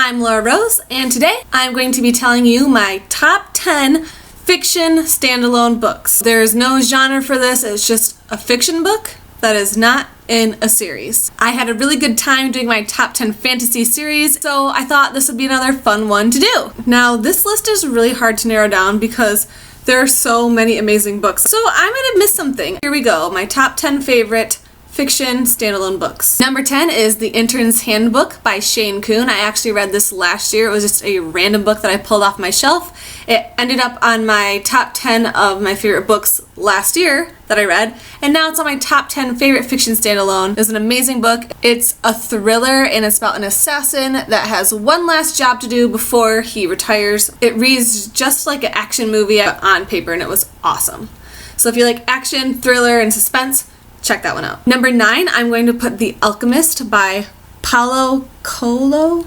I'm Laura Rose, and today I'm going to be telling you my top 10 fiction standalone books. There's no genre for this, it's just a fiction book that is not in a series. I had a really good time doing my top 10 fantasy series, so I thought this would be another fun one to do. Now, this list is really hard to narrow down because there are so many amazing books, so I might have missed something. Here we go, my top 10 favorite fiction standalone books. Number 10 is The Intern's Handbook by Shane Coon. I actually read this last year. It was just a random book that I pulled off my shelf. It ended up on my top 10 of my favorite books last year that I read, and now it's on my top 10 favorite fiction standalone. It's an amazing book. It's a thriller, and it's about an assassin that has one last job to do before he retires. It reads just like an action movie on paper, and it was awesome. So if you like action, thriller, and suspense, check that one out. Number 9, I'm going to put The Alchemist by Paulo Coelho.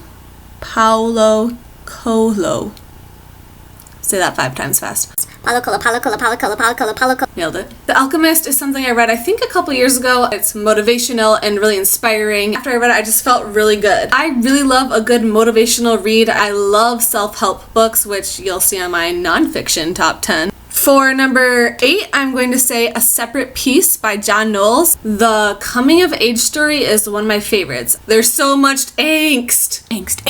Paulo Coelho. Say that 5 times fast. Paulo Coelho. Nailed it. The Alchemist is something I read I think a couple years ago. It's motivational and really inspiring. After I read it, I just felt really good. I really love a good motivational read. I love self-help books, which you'll see on my nonfiction top 10. For number 8, I'm going to say A Separate Piece by John Knowles. The coming of age story is one of my favorites. There's so much angst. Angst.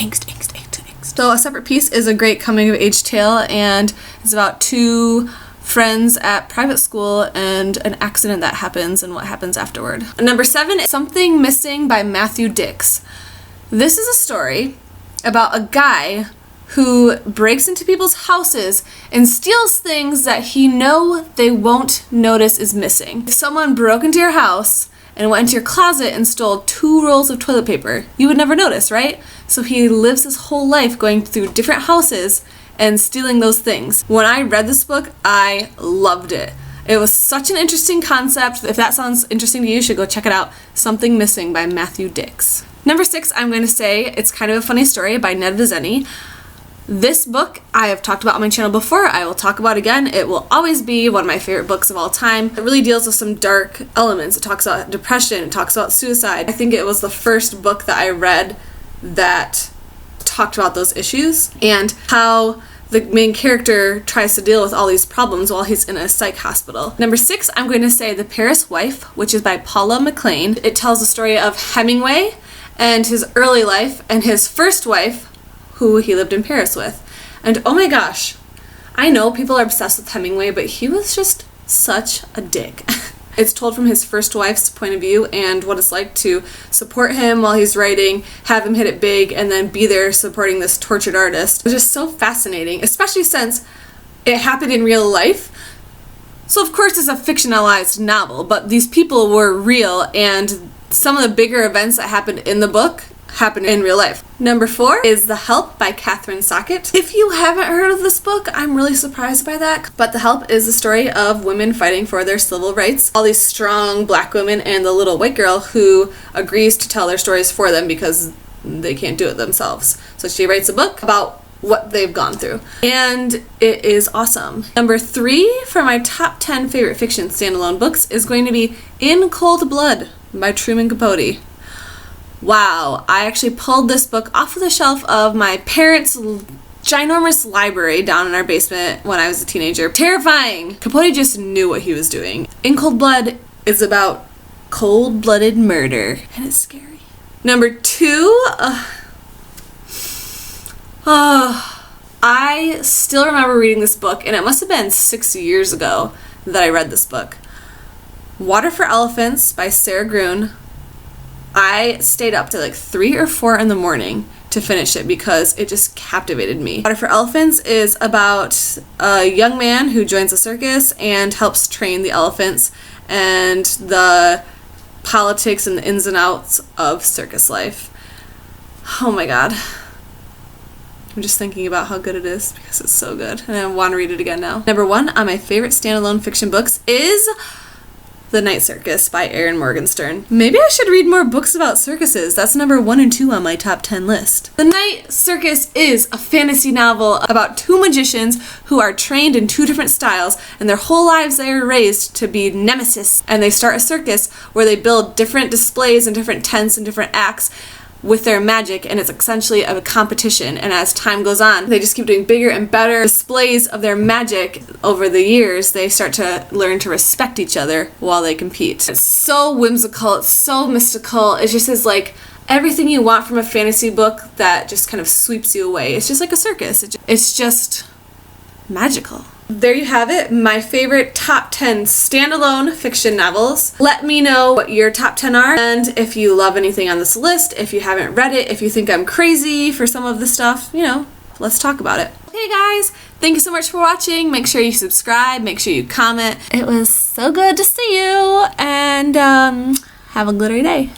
So A Separate Piece is a great coming of age tale, and it's about 2 friends at private school and an accident that happens and what happens afterward. Number 7 is Something Missing by Matthew Dix. This is a story about a guy who breaks into people's houses and steals things that he know they won't notice is missing. If someone broke into your house and went into your closet and stole 2 rolls of toilet paper, you would never notice, right? So he lives his whole life going through different houses and stealing those things. When I read this book, I loved it. It was such an interesting concept. If that sounds interesting to you, you should go check it out. Something Missing by Matthew Dix. Number 6, I'm going to say It's Kind of a Funny Story by Ned Vizzeni. This book I have talked about on my channel before. I will talk about again. It will always be one of my favorite books of all time. It really deals with some dark elements. It talks about depression. It talks about suicide. I think it was the first book that I read that talked about those issues and how the main character tries to deal with all these problems while he's in a psych hospital. Number 6, I'm going to say The Paris Wife, which is by Paula McLean. It tells the story of Hemingway and his early life and his first wife, who he lived in Paris with. And oh my gosh, I know people are obsessed with Hemingway, but he was just such a dick. It's told from his first wife's point of view and what it's like to support him while he's writing, have him hit it big, and then be there supporting this tortured artist. It was just so fascinating, especially since it happened in real life. So of course it's a fictionalized novel, but these people were real, and some of the bigger events that happened in the book happened in real life. Number 4 is The Help by Catherine Sackett. If you haven't heard of this book, I'm really surprised by that. But The Help is the story of women fighting for their civil rights. All these strong black women and the little white girl who agrees to tell their stories for them because they can't do it themselves. So she writes a book about what they've gone through. And it is awesome. Number 3 for my top 10 favorite fiction standalone books is going to be In Cold Blood by Truman Capote. Wow, I actually pulled this book off of the shelf of my parents' ginormous library down in our basement when I was a teenager. Terrifying! Capote just knew what he was doing. In Cold Blood is about cold-blooded murder, and it's scary. Number 2, I still remember reading this book, and it must have been 6 years ago that I read this book. Water for Elephants by Sarah Gruen. I stayed up to like 3 or 4 in the morning to finish it because it just captivated me. Water for Elephants is about a young man who joins a circus and helps train the elephants and the politics and the ins and outs of circus life. Oh my god. I'm just thinking about how good it is because it's so good and I want to read it again now. Number 1 on my favorite standalone fiction books is The Night Circus by Erin Morgenstern. Maybe I should read more books about circuses. That's number 1 and 2 on my top 10 list. The Night Circus is a fantasy novel about 2 magicians who are trained in 2 different styles, and their whole lives they are raised to be nemesis, and they start a circus where they build different displays and different tents and different acts with their magic, and it's essentially a competition. And as time goes on, they just keep doing bigger and better displays of their magic. Over the years, they start to learn to respect each other while they compete. It's so whimsical, it's so mystical, it just is like everything you want from a fantasy book that just kind of sweeps you away. It's just like a circus. It's just magical. There you have it, my favorite top 10 standalone fiction novels. Let me know what your top 10 are, and if you love anything on this list, if you haven't read it, if you think I'm crazy for some of the stuff, you know, let's talk about it. Okay guys, thank you so much for watching. Make sure you subscribe, make sure you comment. It was so good to see you, and have a glittery day.